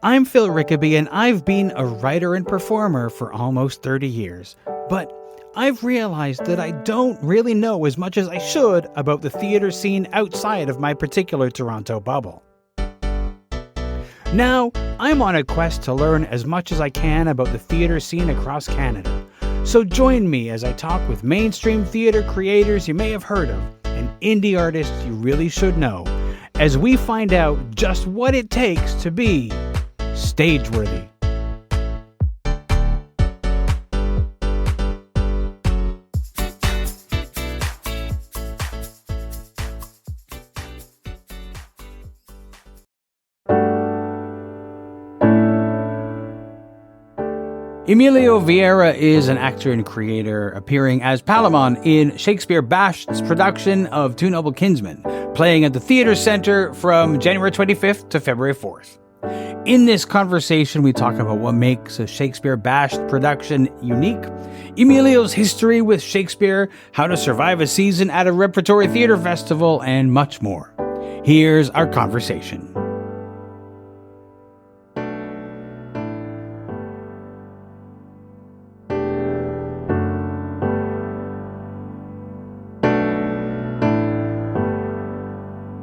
I'm Phil Rickaby, and I've been a writer and performer for almost 30 years. But I've realized that I don't really know as much as I should about the theatre scene outside of my particular Toronto bubble. Now, I'm on a quest to learn as much as I can about the theatre scene across Canada. So join me as I talk with mainstream theatre creators you may have heard of and indie artists you really should know, as we find out just what it takes to be Stageworthy. Emilio Vieira is an actor and creator appearing as Palamon in Shakespeare BASH'd's production of Two Noble Kinsmen, playing at the Theatre Centre from January 25th to February 4th. In this conversation, we talk about what makes a Shakespeare BASH'd production unique, Emilio's history with Shakespeare, how to survive a season at a repertory theatre festival, and much more. Here's our conversation.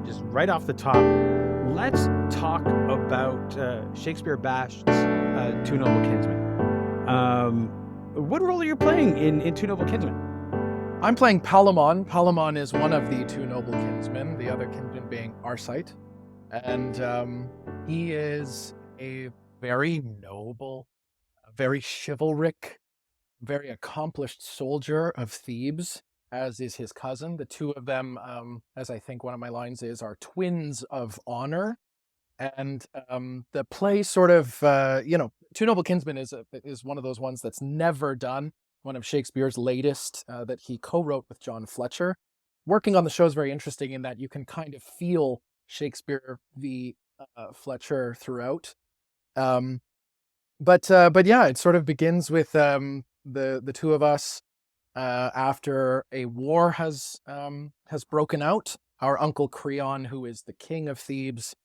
Just right off the top, let's talk about Shakespeare BASH'd's Two Noble Kinsmen. What role are you playing in Two Noble Kinsmen? I'm playing Palamon. Palamon is one of the Two Noble Kinsmen, the other kinsman being Arcite. And he is a very noble, very chivalric, very accomplished soldier of Thebes, as is his cousin. The two of them, as I think one of my lines is, are twins of honor. And the play sort of, Two Noble Kinsmen is one of those ones that's never done. One of Shakespeare's latest that he co-wrote with John Fletcher. Working on the show is very interesting in that you can kind of feel Shakespeare v. Fletcher throughout. But yeah, it sort of begins with the two of us after a war has broken out. Our uncle Creon, who is the king of Thebes,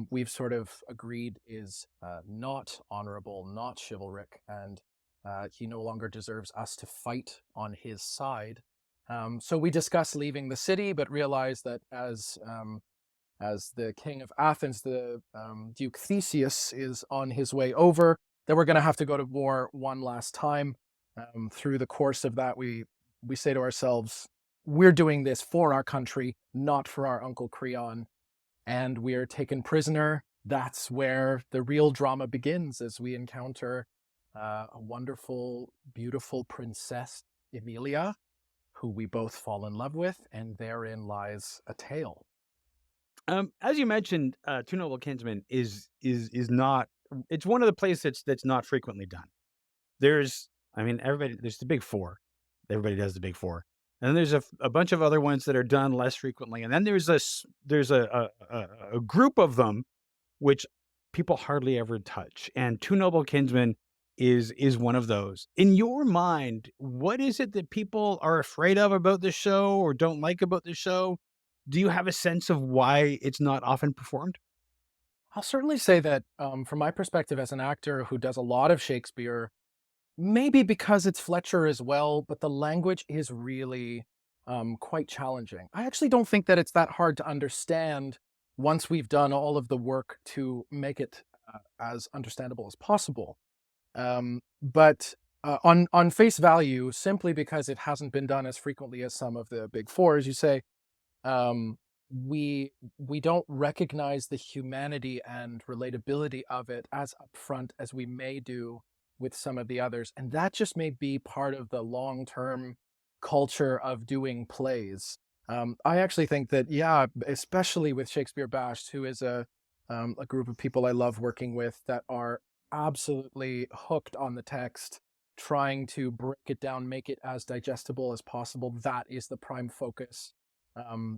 we've sort of agreed is not honorable, not chivalric, and he no longer deserves us to fight on his side. So we discuss leaving the city, but realize that as the king of Athens, the Duke Theseus, is on his way over, that we're going to have to go to war one last time. Through the course of that, we say to ourselves, we're doing this for our country, not for our uncle Creon. And we are taken prisoner. That's where the real drama begins, as we encounter a wonderful, beautiful princess, Emilia, who we both fall in love with, and therein lies a tale. As you mentioned, Two Noble Kinsmen is not. It's one of the plays that's not frequently done. There's the big four. Everybody does the big four. And then there's a bunch of other ones that are done less frequently. And then there's a group of them which people hardly ever touch. And Two Noble Kinsmen is one of those. In your mind, what is it that people are afraid of about the show or don't like about the show? Do you have a sense of why it's not often performed? I'll certainly say that from my perspective as an actor who does a lot of Shakespeare, maybe because it's Fletcher as well, but the language is really quite challenging. I actually don't think that it's that hard to understand once we've done all of the work to make it as understandable as possible. But on face value, simply because it hasn't been done as frequently as some of the big four, as you say, we don't recognize the humanity and relatability of it as upfront as we may do with some of the others. And that just may be part of the long-term culture of doing plays. I actually think that, yeah, especially with Shakespeare BASH'd, who is a group of people I love working with that are absolutely hooked on the text, trying to break it down, make it as digestible as possible. That is the prime focus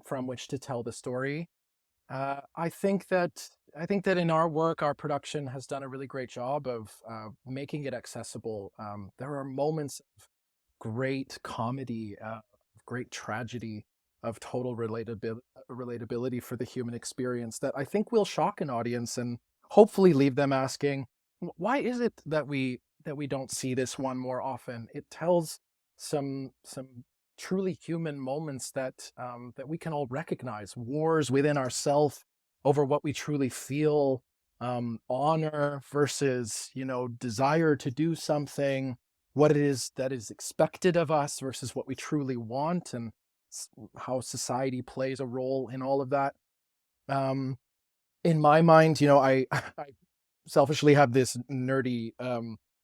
from which to tell the story. I think that in our work, our production has done a really great job of making it accessible. There are moments of great comedy, great tragedy, of total relatability for the human experience that I think will shock an audience and hopefully leave them asking, why is it that we don't see this one more often? It tells some truly human moments that that we can all recognize. Wars within ourselves over what we truly feel, honor versus, desire to do something, what it is that is expected of us versus what we truly want, and how society plays a role in all of that. Um, in my mind, I selfishly have this nerdy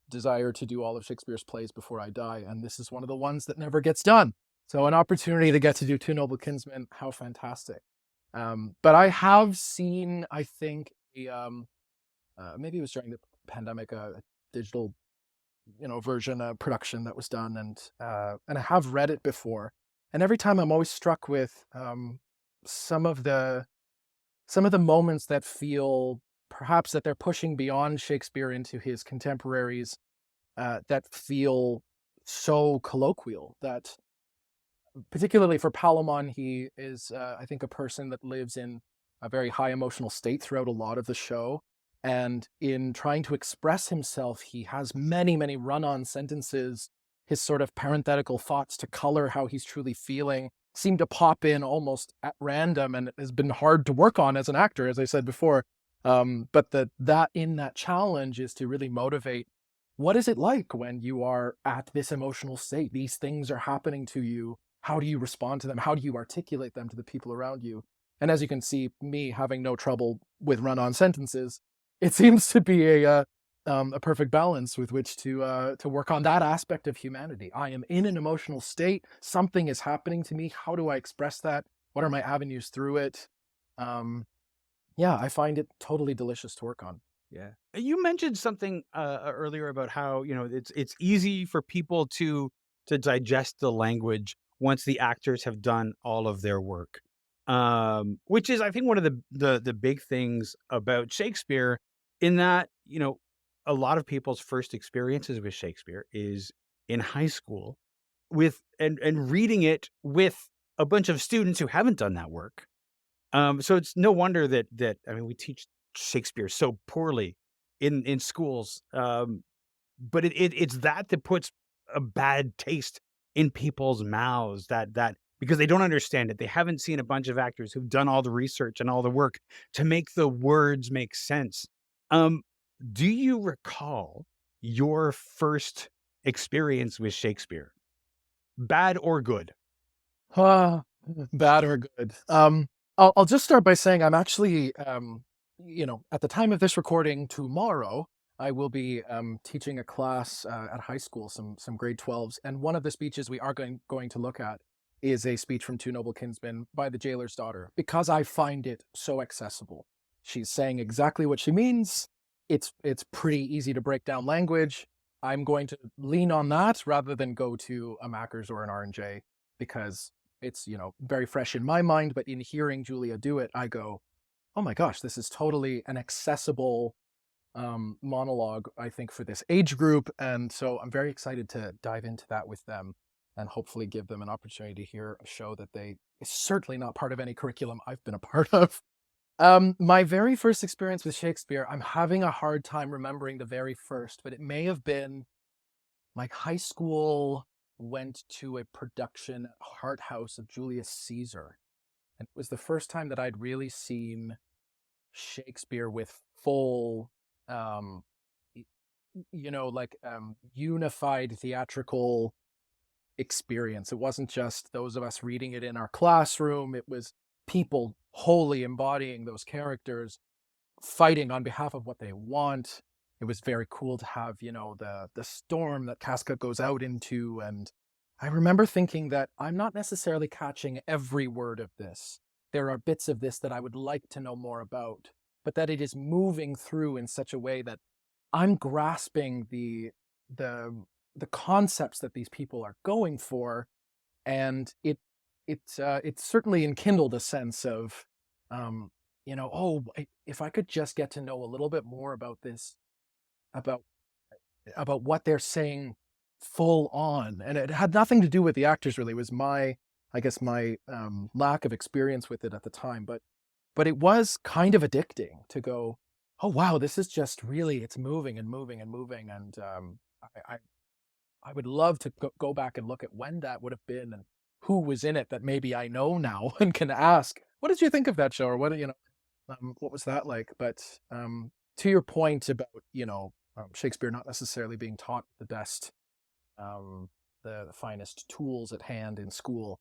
desire to do all of Shakespeare's plays before I die, and this is one of the ones that never gets done. So an opportunity to get to do Two Noble Kinsmen, how fantastic. But I have seen, I think, maybe it was during the pandemic, a digital, version, production that was done, and I have read it before. And every time I'm always struck with some of the moments that feel perhaps that they're pushing beyond Shakespeare into his contemporaries, that feel so colloquial, that particularly for Palamon, he is, I think, a person that lives in a very high emotional state throughout a lot of the show. And in trying to express himself, he has many, many run-on sentences. His sort of parenthetical thoughts to color how he's truly feeling seem to pop in almost at random, and it has been hard to work on as an actor, as I said before. But that challenge is to really motivate. What is it like when you are at this emotional state? These things are happening to you. How do you respond to them? How do you articulate them to the people around you? And as you can see, me having no trouble with run-on sentences, it seems to be a perfect balance with which to work on that aspect of humanity. I am in an emotional state. Something is happening to me. How do I express that? What are my avenues through it? Yeah, I find it totally delicious to work on. Yeah. You mentioned something earlier about how, it's easy for people to digest the language once the actors have done all of their work. Which is, I think, one of the big things about Shakespeare, in that, a lot of people's first experiences with Shakespeare is in high school, with and reading it with a bunch of students who haven't done that work. So it's no wonder that I mean, we teach Shakespeare so poorly in schools. But it's that puts a bad taste in people's mouths, that because they don't understand it. They haven't seen a bunch of actors who've done all the research and all the work to make the words make sense. Um, do you recall your first experience with Shakespeare, bad or good? Ah, bad or good. I'll just start by saying I'm actually, at the time of this recording tomorrow, I will be teaching a class at high school, some grade 12s, and one of the speeches we are going to look at is a speech from Two Noble Kinsmen by the jailer's daughter, because I find it so accessible. She's saying exactly what she means. It's pretty easy to break down language. I'm going to lean on that rather than go to a Mackers or an R&J, because it's, very fresh in my mind. But in hearing Julia do it, I go, oh my gosh, this is totally an accessible monologue, I think, for this age group. And so I'm very excited to dive into that with them and hopefully give them an opportunity to hear a show that is certainly not part of any curriculum I've been a part of. My very first experience with Shakespeare, I'm having a hard time remembering the very first, but it may have been like high school. Went to a production at Hart House of Julius Caesar. And it was the first time that I'd really seen Shakespeare with full, unified theatrical experience. It wasn't just those of us reading it in our classroom. It was people wholly embodying those characters, fighting on behalf of what they want. It was very cool to have, the storm that Casca goes out into. And I remember thinking that I'm not necessarily catching every word of this. There are bits of this that I would like to know more about, but that it is moving through in such a way that I'm grasping the concepts that these people are going for. And it's certainly enkindled a sense of, if I could just get to know a little bit more about this, about what they're saying full on. And it had nothing to do with the actors, really. It was my lack of experience with it at the time. But it was kind of addicting to go, oh wow, this is just really, it's moving and moving and moving. And I would love to go back and look at when that would have been and who was in it that maybe I know now and can ask, what did you think of that show? Or what, what was that like? But to your point about, Shakespeare not necessarily being taught the best, um, the finest tools at hand in school,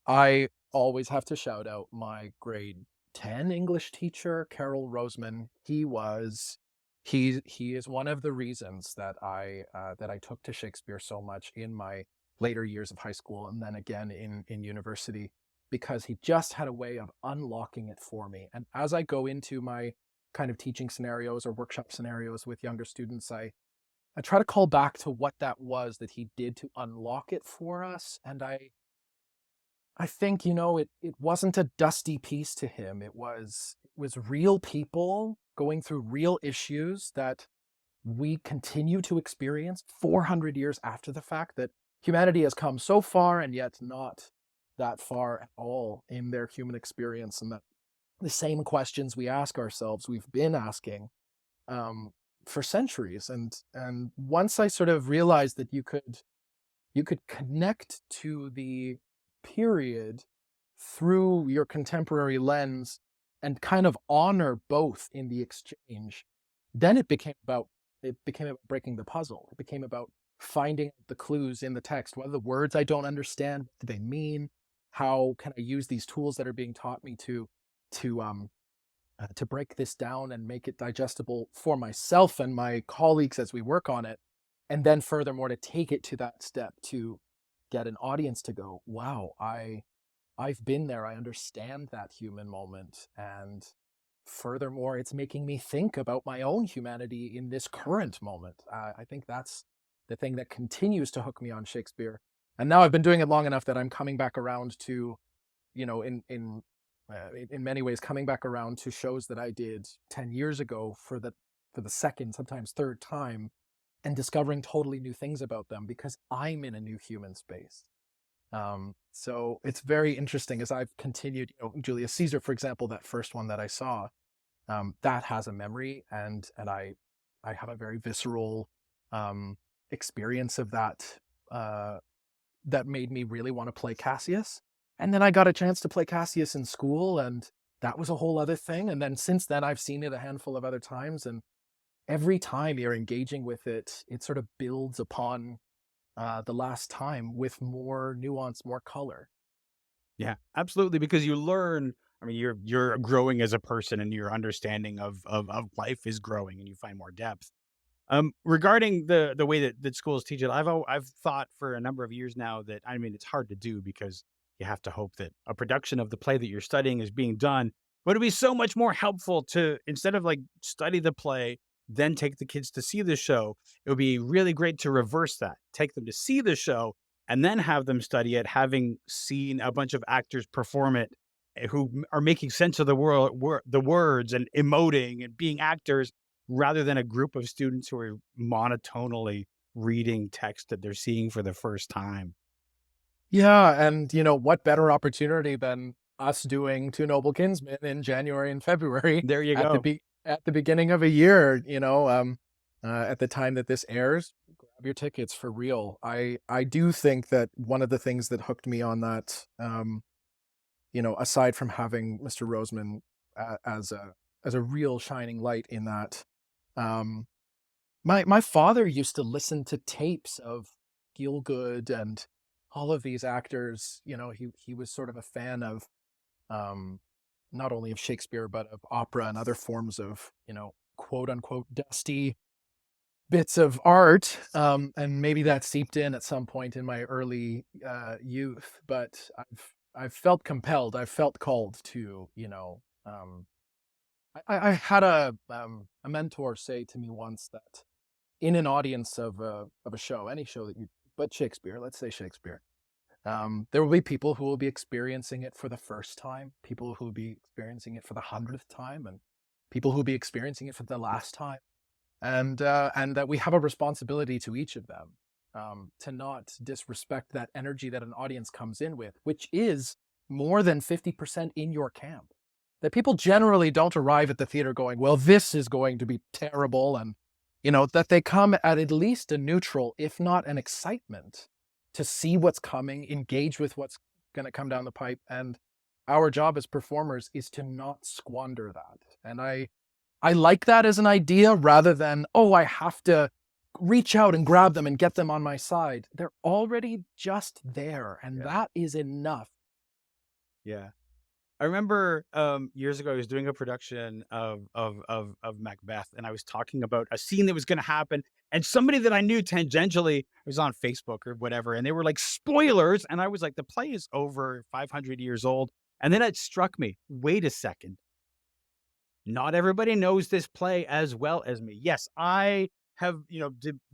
I always have to shout out my grade 10 English teacher, Carol Roseman. He is one of the reasons that I took to Shakespeare so much in my later years of high school and then again in university, because he just had a way of unlocking it for me. And as I go into my kind of teaching scenarios or workshop scenarios with younger students, I try to call back to what that was that he did to unlock it for us. And I think, it wasn't a dusty piece to him. It was real people going through real issues that we continue to experience 400 years after the fact, that humanity has come so far and yet not that far at all in their human experience. And that the same questions we ask ourselves, we've been asking for centuries. And once I sort of realized that you could connect to the period through your contemporary lens and kind of honor both in the exchange, then it became about breaking the puzzle. It became about finding the clues in the text. What are the words I don't understand? What do they mean? How can I use these tools that are being taught me to break this down and make it digestible for myself and my colleagues as we work on it? And then furthermore, to take it to that step to get an audience to go, wow, I've been there. I understand that human moment. And furthermore, it's making me think about my own humanity in this current moment. I think that's the thing that continues to hook me on Shakespeare. And now I've been doing it long enough that I'm coming back around to, in many ways, coming back around to shows that I did 10 years ago for the second, sometimes third time, and discovering totally new things about them because I'm in a new human space. So it's very interesting as I've continued, Julius Caesar, for example, that first one that I saw, that has a memory, and I have a very visceral experience of that, that made me really want to play Cassius. And then I got a chance to play Cassius in school, and that was a whole other thing. And then since then, I've seen it a handful of other times, and every time you're engaging with it, it sort of builds upon the last time with more nuance, more color. Yeah, absolutely. Because you learn. I mean, you're growing as a person, and your understanding of life is growing, and you find more depth. Regarding the way that schools teach it, I've thought for a number of years now that, I mean, it's hard to do because you have to hope that a production of the play that you're studying is being done. But it'd be so much more helpful to, instead of like study the play, then take the kids to see the show. It would be really great to reverse that. Take them to see the show and then have them study it, having seen a bunch of actors perform it, who are making sense of the the words and emoting and being actors, rather than a group of students who are monotonally reading text that they're seeing for the first time. Yeah, and what better opportunity than us doing Two Noble Kinsmen in January and February There you at the go. be at the beginning of a year, at the time that this airs, grab your tickets for real. I do think that one of the things that hooked me on that, aside from having Mr. Roseman as a real shining light in that, um, my father used to listen to tapes of Gielgud and all of these actors. He was sort of a fan of, um, not only of Shakespeare but of opera and other forms of, quote unquote dusty bits of art. And maybe that seeped in at some point in my early youth. But I've felt compelled. I've felt called to, I had a mentor say to me once that in an audience of a show, any show but Shakespeare, let's say Shakespeare, there will be people who will be experiencing it for the first time, people who will be experiencing it for the 100th time, and people who will be experiencing it for the last time. And that we have a responsibility to each of them, to not disrespect that energy that an audience comes in with, which is more than 50% in your camp. that people generally don't arrive at the theater going, well, this is going to be terrible. And, that they come at least a neutral, if not an excitement, to see what's coming, engage with what's going to come down the pipe. And our job as performers is to not squander that. And I like that as an idea rather than, oh, I have to reach out and grab them and get them on my side. They're already just there, and that is enough. Yeah. I remember years ago I was doing a production of Macbeth, and I was talking about a scene that was going to happen, and somebody that I knew tangentially was on Facebook or whatever, and they were like, spoilers, and I was like, the play is over 500 years old. And then it struck me, wait a second. Not everybody knows this play as well as me. Yes, I have,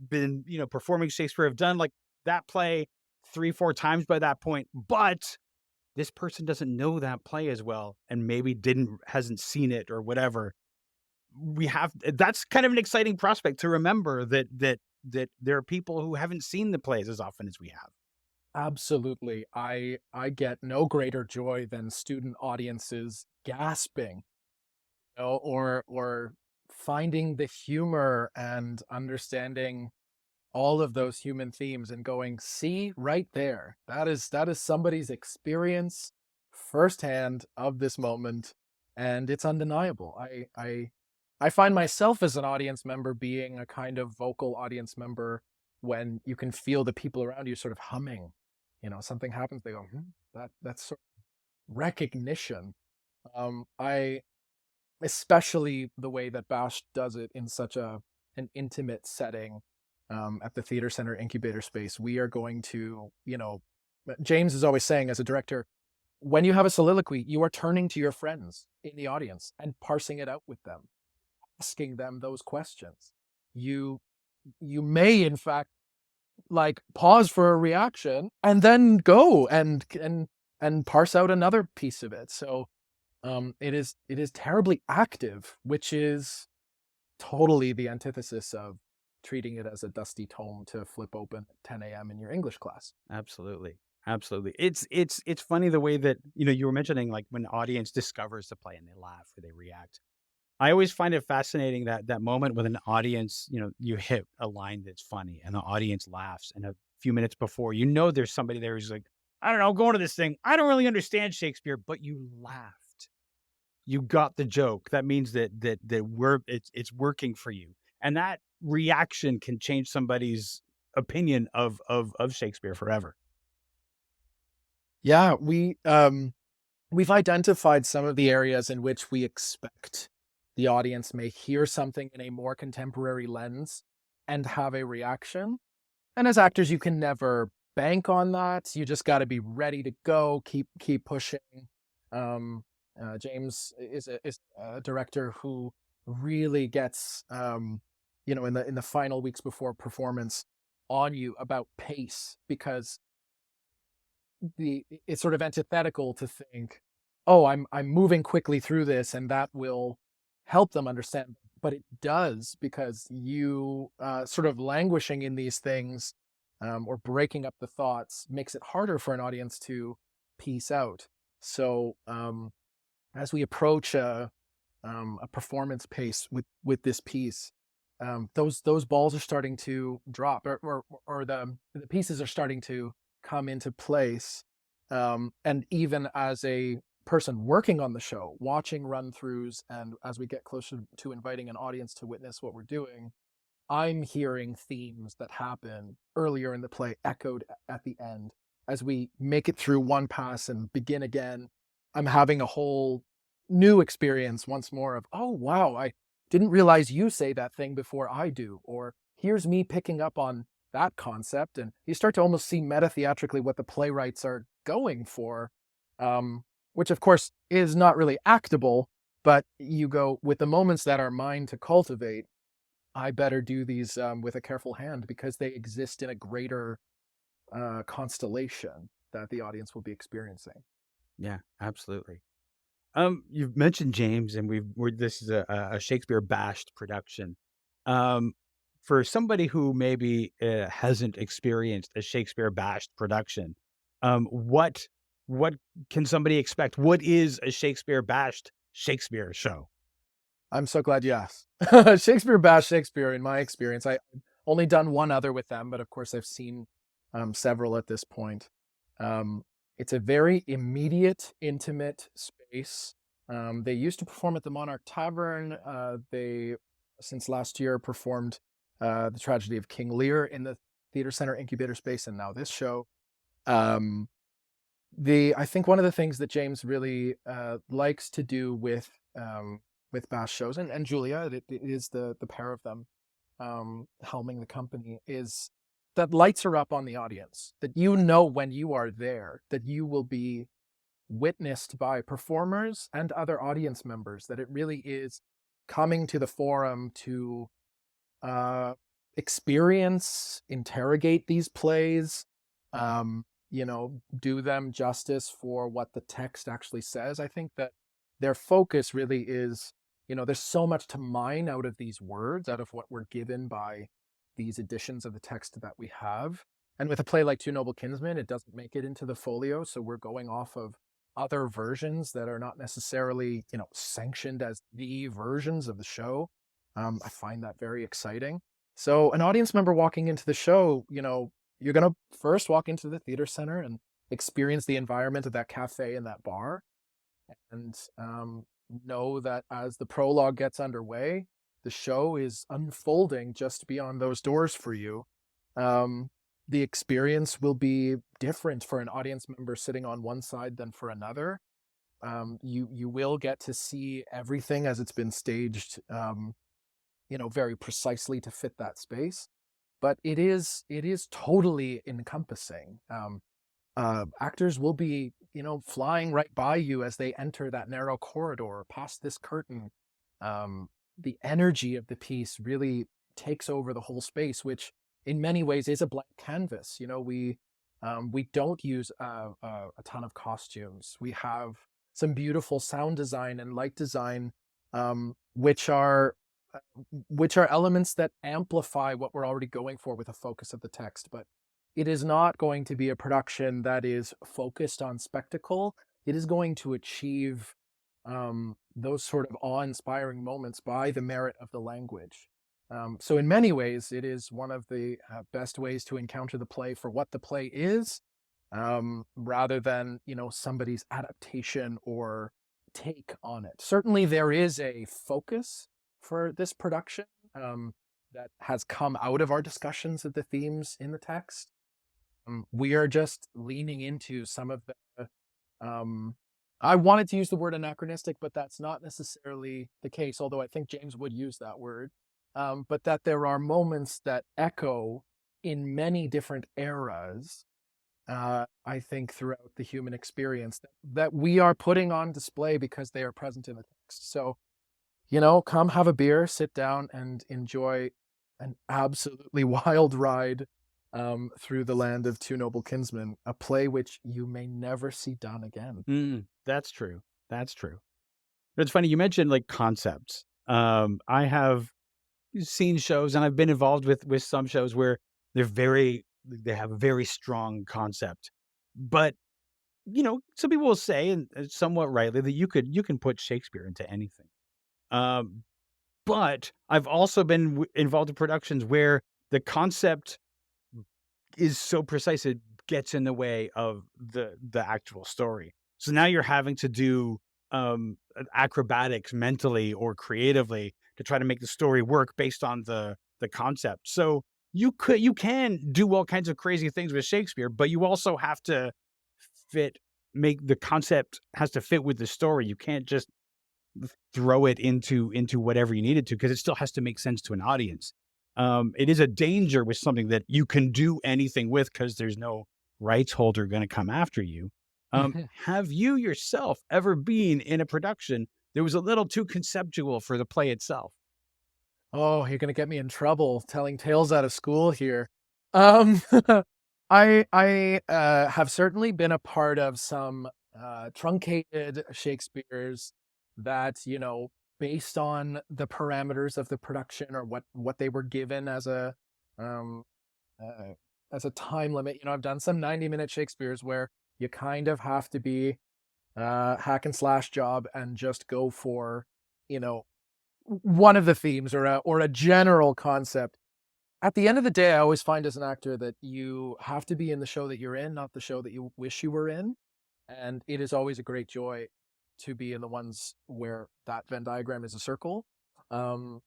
been, performing Shakespeare. I've done like that play 3-4 times by that point, but this person doesn't know that play as well and maybe hasn't seen it or whatever. That's kind of an exciting prospect to remember that there are people who haven't seen the plays as often as we have. Absolutely. I get no greater joy than student audiences gasping, or finding the humor and understanding all of those human themes and going, see right there, that is somebody's experience firsthand of this moment, and it's undeniable. I find myself as an audience member being a kind of vocal audience member when you can feel the people around you sort of humming. Something happens, they go, that's sort of recognition. I especially the way that BASH'd does it in such an intimate setting. At the Theater Center Incubator Space, we are going to, James is always saying as a director, when you have a soliloquy, you are turning to your friends in the audience and parsing it out with them, asking them those questions. You may, in fact, like pause for a reaction and then go and parse out another piece of it. So it is terribly active, which is totally the antithesis of treating it as a dusty tome to flip open at 10 a.m. in your English class. Absolutely. Absolutely. It's funny the way that, you were mentioning, like when the audience discovers the play and they laugh or they react. I always find it fascinating that moment with an audience, you hit a line that's funny and the audience laughs, and a few minutes before, there's somebody there who's like, I don't know, going to this thing. I don't really understand Shakespeare, but you laughed. You got the joke. That means that it's working for you. And that reaction can change somebody's opinion of Shakespeare forever. Yeah, we've identified some of the areas in which we expect the audience may hear something in a more contemporary lens and have a reaction. And as actors, you can never bank on that. You just got to be ready to go, keep pushing. James is a director who really gets, in the final weeks before performance on you about pace, because it's sort of antithetical to think, oh, I'm moving quickly through this and that will help them understand. But it does, because you sort of languishing in these things or breaking up the thoughts makes it harder for an audience to piece out. So as we approach a performance pace with this piece, those balls are starting to drop, or the pieces are starting to come into place. And even as a person working on the show, watching run-throughs, and as we get closer to inviting an audience to witness what we're doing, I'm hearing themes that happen earlier in the play echoed at the end. As we make it through one pass and begin again, I'm having a whole new experience once more of, oh, wow, I didn't realize you say that thing before I do. Or here's me picking up on that concept. And you start to almost see meta-theatrically what the playwrights are going for, which of course is not really actable, but you go, with the moments that are mine to cultivate, I better do these with a careful hand, because they exist in a greater constellation that the audience will be experiencing. Yeah, absolutely. You've mentioned James, and this is a Shakespeare BASH'd production. For somebody who maybe hasn't experienced a Shakespeare BASH'd production, what can somebody expect? What is a Shakespeare BASH'd Shakespeare show? I'm so glad you asked. Shakespeare BASH'd Shakespeare, in my experience, I've only done one other with them, but of course I've seen several at this point. Um, it's a very immediate, intimate space. They used to perform at the Monarch Tavern. They, since last year, performed The Tragedy of King Lear in the Theatre Center Incubator space, and now this show. Um, I think one of the things that James really likes to do with Bash shows, and Julia, it is the pair of them helming the company, is that lights are up on the audience, that you know when you are there, that you will be witnessed by performers and other audience members, that it really is coming to the forum to uh, experience, interrogate these plays, do them justice for what the text actually says. I think that their focus really is, there's so much to mine out of these words, out of what we're given by these editions of the text that we have. And with a play like Two Noble Kinsmen, it doesn't make it into the folio, so we're going off of other versions that are not necessarily, sanctioned as the versions of the show. I find that very exciting. So an audience member walking into the show, you're going to first walk into the theater center and experience the environment of that cafe and that bar, and know that as the prologue gets underway, the show is unfolding just beyond those doors for you. The experience will be different for an audience member sitting on one side than for another. You will get to see everything as it's been staged, very precisely to fit that space. But it is totally encompassing. Actors will be, flying right by you as they enter that narrow corridor, past this curtain. The energy of the piece really takes over the whole space, which in many ways is a blank canvas. We don't use a ton of costumes. We have some beautiful sound design and light design, which are elements that amplify what we're already going for with a focus of the text. But it is not going to be a production that is focused on spectacle. It is going to achieve those sort of awe-inspiring moments by the merit of the language. So in many ways, it is one of the best ways to encounter the play for what the play is, rather than, somebody's adaptation or take on it. Certainly there is a focus for this production that has come out of our discussions of the themes in the text. We are just leaning into some of the I wanted to use the word anachronistic, but that's not necessarily the case, although I think James would use that word. But that there are moments that echo in many different eras, I think, throughout the human experience that we are putting on display because they are present in the text. So, come have a beer, sit down, and enjoy an absolutely wild ride through the land of Two Noble Kinsmen, a play which you may never see done again. That's true. That's true. It's funny, you mentioned like concepts. I have seen shows, and I've been involved with some shows where they have a very strong concept. But, some people will say, and somewhat rightly, that you can put Shakespeare into anything. But I've also been involved in productions where the concept is so precise it gets in the way of the actual story. So now you're having to do acrobatics mentally or creatively to try to make the story work based on the concept. So you can do all kinds of crazy things with Shakespeare, but you also have to make the concept has to fit with the story. You can't just throw it into whatever you need it to, because it still has to make sense to an audience. It is a danger with something that you can do anything with because there's no rights holder going to come after you. Have you yourself ever been in a production that was a little too conceptual for the play itself? Oh, you're going to get me in trouble telling tales out of school here. Um, I have certainly been a part of some truncated Shakespeares that, based on the parameters of the production or what they were given um, as a time limit. I've done some 90-minute Shakespeares where you kind of have to be hack and slash job and just go for, you know, one of the themes or a general concept. At the end of the day, I always find as an actor that you have to be in the show that you're in, not the show that you wish you were in. And it is always a great joy to be in the ones where that Venn diagram is a circle. Um,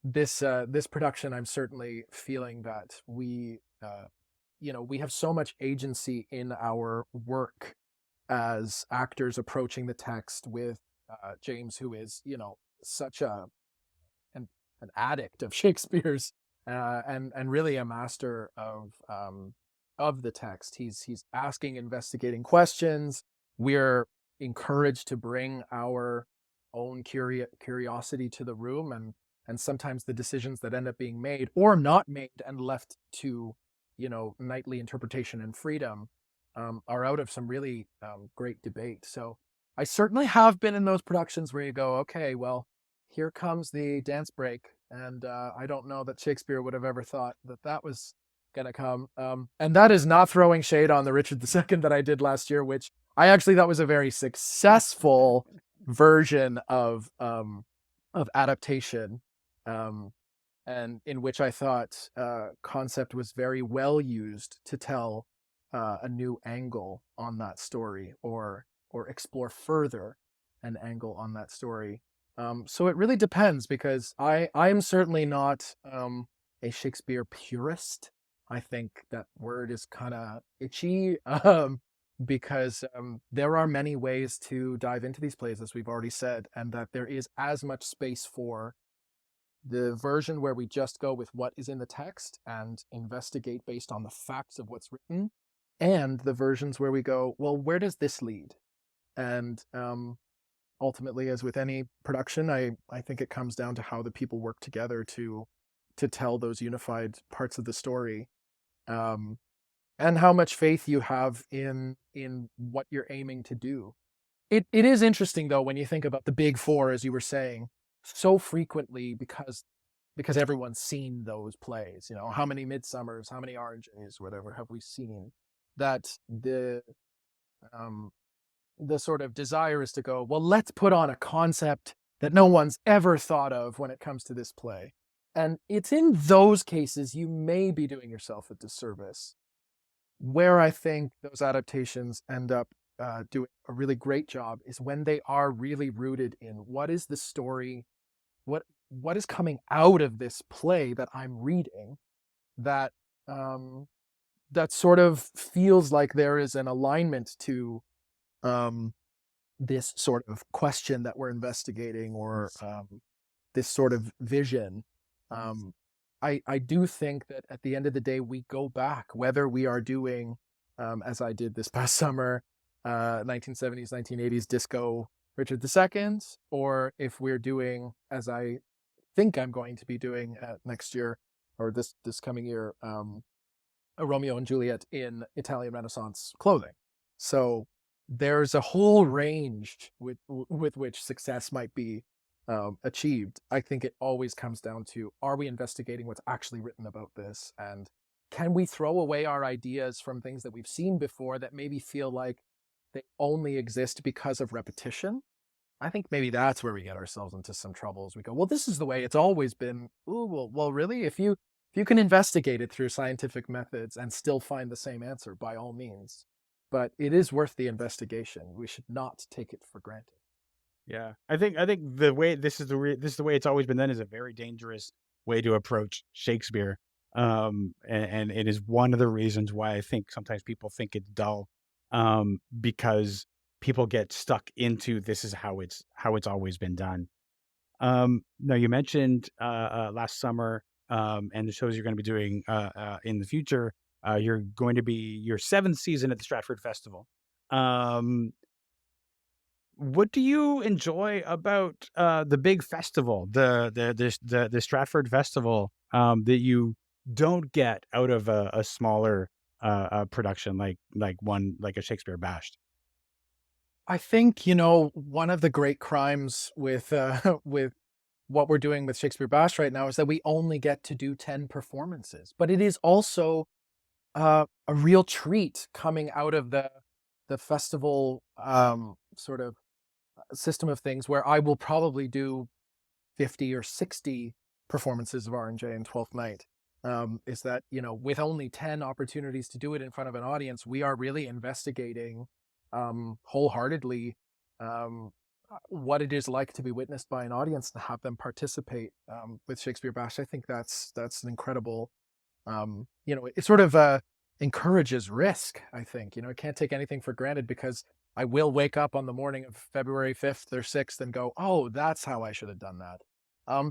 this production, I'm certainly feeling that we have so much agency in our work as actors approaching the text with James, who is, such an addict of Shakespeare's and really a master of the text. He's asking investigating questions. We're encouraged to bring our own curiosity to the room, and sometimes the decisions that end up being made or not made and left to nightly interpretation and freedom are out of some really great debate. So I certainly have been in those productions where you go, okay, well, here comes the dance break, and I don't know that Shakespeare would have ever thought that that was going to come. And that is not throwing shade on the Richard II that I did last year, which I actually thought was a very successful version of adaptation, and in which I thought concept was very well used to tell a new angle on that story, or explore further an angle on that story. So it really depends, because I'm certainly not a Shakespeare purist. I think that word is kind of itchy, because there are many ways to dive into these plays, as we've already said, and that there is as much space for the version where we just go with what is in the text and investigate based on the facts of what's written, and the versions where we go, well, where does this lead? And ultimately, as with any production, I think it comes down to how the people work together to tell those unified parts of the story, and how much faith you have in what you're aiming to do. It is interesting, though, when you think about the big four, as you were saying, so frequently, because everyone's seen those plays. How many Midsummers, how many Oranges, whatever have we seen, that the sort of desire is to go, well, let's put on a concept that no one's ever thought of when it comes to this play. And it's in those cases you may be doing yourself a disservice. Where I think those adaptations end up doing a really great job is when they are really rooted in what is the story, what is coming out of this play that I'm reading, that that sort of feels like there is an alignment to this sort of question that we're investigating, or this sort of vision. I do think that at the end of the day, we go back, whether we are doing, as I did this past summer, 1970s, 1980s disco Richard II, or if we're doing, as I think I'm going to be doing next year, or this coming year, a Romeo and Juliet in Italian Renaissance clothing. So there's a whole range with which success might be achieved. I think it always comes down to, are we investigating what's actually written about this? And can we throw away our ideas from things that we've seen before that maybe feel like they only exist because of repetition? I think maybe that's where we get ourselves into some troubles. We go, well, this is the way it's always been. Ooh, well, really? If you can investigate it through scientific methods and still find the same answer, by all means. But it is worth the investigation. We should not take it for granted. Yeah, I think the way this is the way it's always been done is a very dangerous way to approach Shakespeare, and it is one of the reasons why I think sometimes people think it's dull, because people get stuck into this is how it's always been done. Now you mentioned last summer, and the shows you're going to be doing in the future. You're going to be your 7th season at the Stratford Festival. What do you enjoy about the big festival, the Stratford Festival, that you don't get out of a smaller production like a Shakespeare BASH'd? I think, one of the great crimes with with what we're doing with Shakespeare BASH'd right now is that we only get to do 10 performances. But it is also a real treat coming out of the the festival sort of system of things, where I will probably do 50 or 60 performances of R&J in 12th night, is that, with only 10 opportunities to do it in front of an audience, we are really investigating wholeheartedly what it is like to be witnessed by an audience and have them participate with Shakespeare Bash. I think that's an incredible, it sort of encourages risk, I think. I can't take anything for granted, because I will wake up on the morning of February 5th or 6th and go, oh, that's how I should have done that.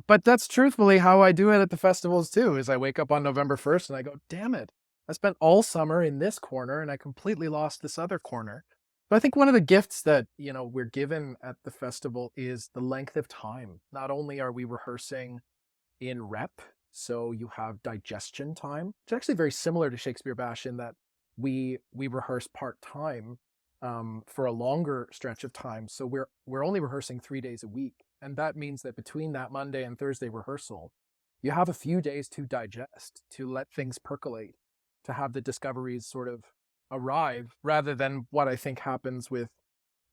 But that's truthfully how I do it at the festivals too, is I wake up on November 1st and I go, damn it, I spent all summer in this corner and I completely lost this other corner. But I think one of the gifts that, we're given at the festival is the length of time. Not only are we rehearsing in rep, so you have digestion time. It's actually very similar to Shakespeare Bash in that we rehearse part-time for a longer stretch of time. So we're only rehearsing 3 days a week. And that means that between that Monday and Thursday rehearsal, you have a few days to digest, to let things percolate, to have the discoveries sort of arrive, rather than what I think happens with,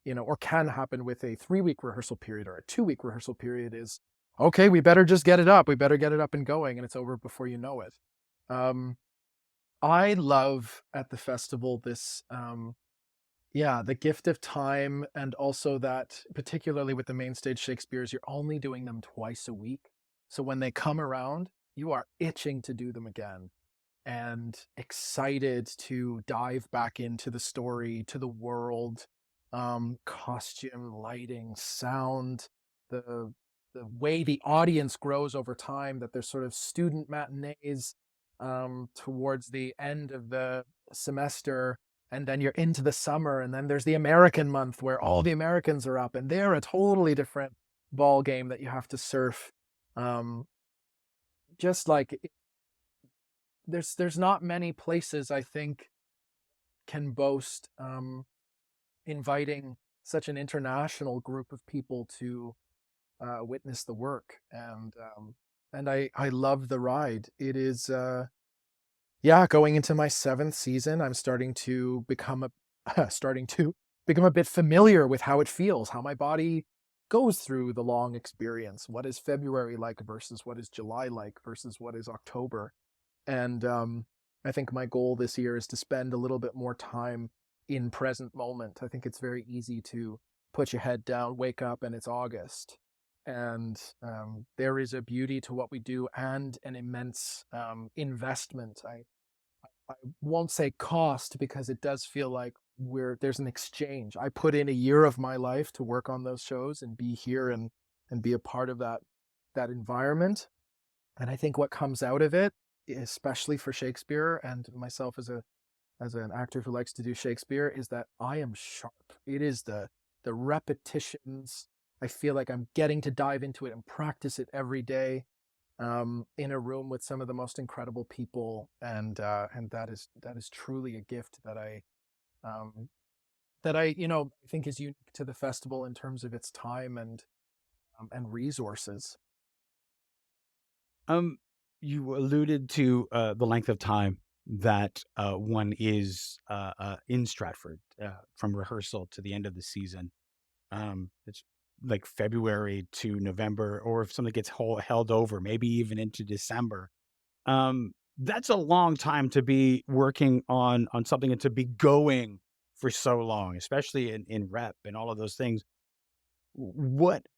or can happen with a 3-week rehearsal period or a 2-week rehearsal period is, okay, we better just get it up. We better get it up and going, and it's over before you know it. I love at the festival this, the gift of time, and also that, particularly with the main stage Shakespeare's, you're only doing them twice a week. So when they come around, you are itching to do them again and excited to dive back into the story, to the world, costume, lighting, sound, the way the audience grows over time, that there's sort of student matinees towards the end of the semester, and then you're into the summer, and then there's the American month where all the Americans are up, and they're a totally different ball game that you have to surf. Just like there's not many places, I think, can boast inviting such an international group of people to witness the work, and I love the ride. It is going into my 7th season. I'm starting to become a bit familiar with how it feels, how my body goes through the long experience. What is February like versus what is July like versus what is October? And I think my goal this year is to spend a little bit more time in present moment. I think it's very easy to put your head down, wake up, and it's August. And there is a beauty to what we do, and an immense investment. I won't say cost, because it does feel like there's an exchange. I put in a year of my life to work on those shows and be here and be a part of that environment. And I think what comes out of it, especially for Shakespeare and myself as an actor who likes to do Shakespeare, is that I am sharp. It is the repetitions. I feel like I'm getting to dive into it and practice it every day, in a room with some of the most incredible people, and that is truly a gift that I think is unique to the festival in terms of its time and resources. You alluded to the length of time that one is in Stratford from rehearsal to the end of the season. It's like February to November, or if something gets held over, maybe even into December. That's a long time to be working on something and to be going for so long, especially in rep and all of those things. What's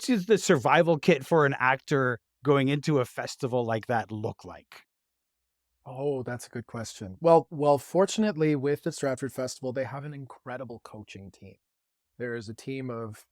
the survival kit for an actor going into a festival like that look like? Oh, that's a good question. Well, fortunately, with the Stratford Festival, they have an incredible coaching team. There is a team of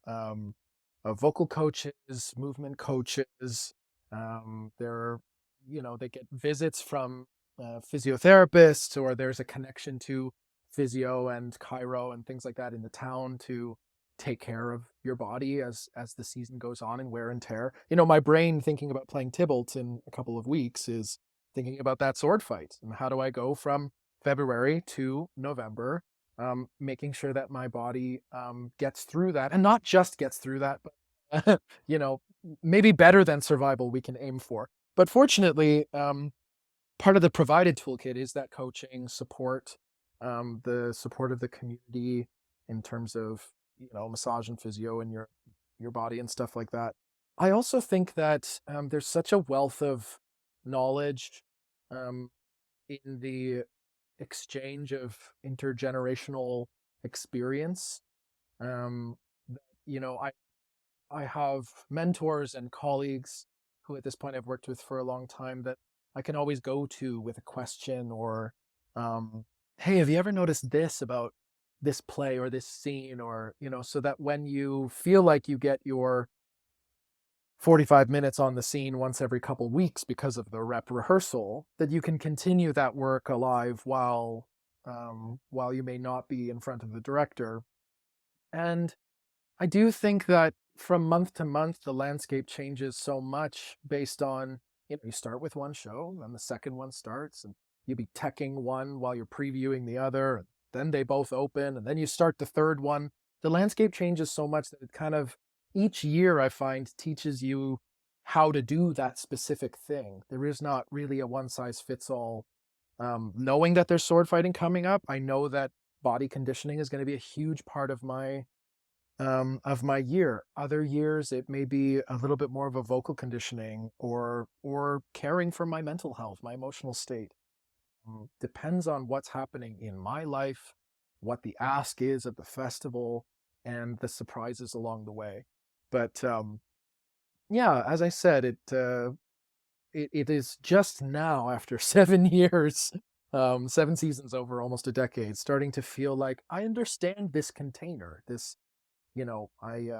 vocal coaches, movement coaches. They get visits from physiotherapists, or there's a connection to physio and chiro and things like that in the town to take care of your body as the season goes on, and wear and tear. My brain, thinking about playing Tybalt in a couple of weeks, is thinking about that sword fight, and how do I go from February to November, making sure that my body gets through that, and not just gets through that, but maybe better than survival we can aim for. But fortunately, part of the provided toolkit is that coaching support, the support of the community in terms of, massage and physio in your body and stuff like that. I also think that there's such a wealth of knowledge um, in the exchange of intergenerational experience. Um, I have mentors and colleagues who at this point I've worked with for a long time that I can always go to with a question or, hey, have you ever noticed this about this play or this scene? Or, so that when you feel like you get your 45 minutes on the scene once every couple weeks because of the rep rehearsal, that you can continue that work alive while you may not be in front of the director. And I do think that from month to month, the landscape changes so much based on, you start with one show, then the second one starts, and you be teching one while you're previewing the other, and then they both open, and then you start the third one. The landscape changes so much that it kind of, each year I find, teaches you how to do that specific thing. There is not really a one-size-fits-all. Knowing that there's sword fighting coming up, I know that body conditioning is going to be a huge part of my year. Other years, it may be a little bit more of a vocal conditioning or caring for my mental health, my emotional state. Depends on what's happening in my life, what the ask is at the festival, and the surprises along the way. But yeah, as I said, it is just now, after 7 years, 7 seasons over almost a decade, starting to feel like I understand this container. I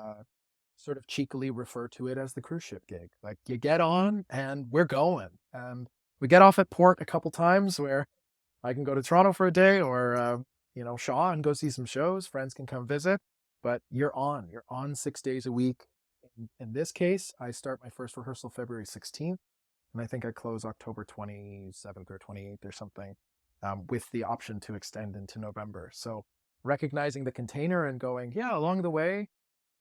sort of cheekily refer to it as the cruise ship gig. Like, you get on and we're going. And we get off at port a couple times where I can go to Toronto for a day or, Shaw and go see some shows. Friends can come visit. But you're on. You're on 6 days a week. In this case, I start my first rehearsal February 16th. And I think I close October 27th or 28th or something, with the option to extend into November. So recognizing the container and going, yeah, along the way,